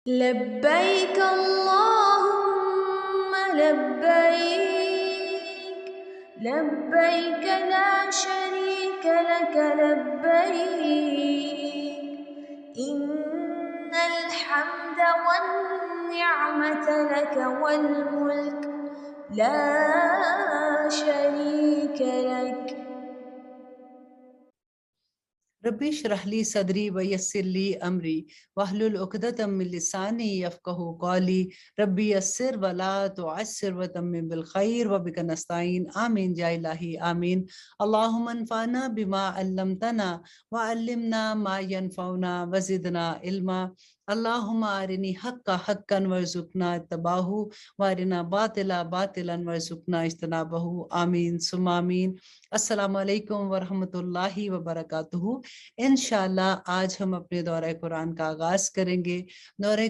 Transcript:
لبيك اللهم لبيك، لبيك لا شريك لك لبيك، إن الحمد والنعمة لك والملك لا شريك لك. रब्बी इश्रह ली सदरी व यस्सिर ली अमरी वहलुल उक़दतम मिन लिसानी यफ़क़हू क़ौली रब्बी यस्सिर व ला तुअस्सिर व तम्मिम बिल खैर व बिका नस्ताईन आमीन या इलाही आमीन। अल्लाहुम्मा अन्फ़अना बिमा अल्लमतना व अल्लिमना मा यनफ़उना व ज़िदना इल्मा। अल्लाहुम्मा अरिनी हक्का हक्कन वर्ज़ुक़ना इत्तिबाहु व अरिना बातिला बातिलन वर्ज़ुक़ना इज्तनाबहु आमीन सुम्मा आमीन। अस्सलामु अलैकुम व रहमतुल्लाहि व बरकातुहू। इंशाअल्लाह आज हम अपने दौरे कुरान का आगाज करेंगे। दौरे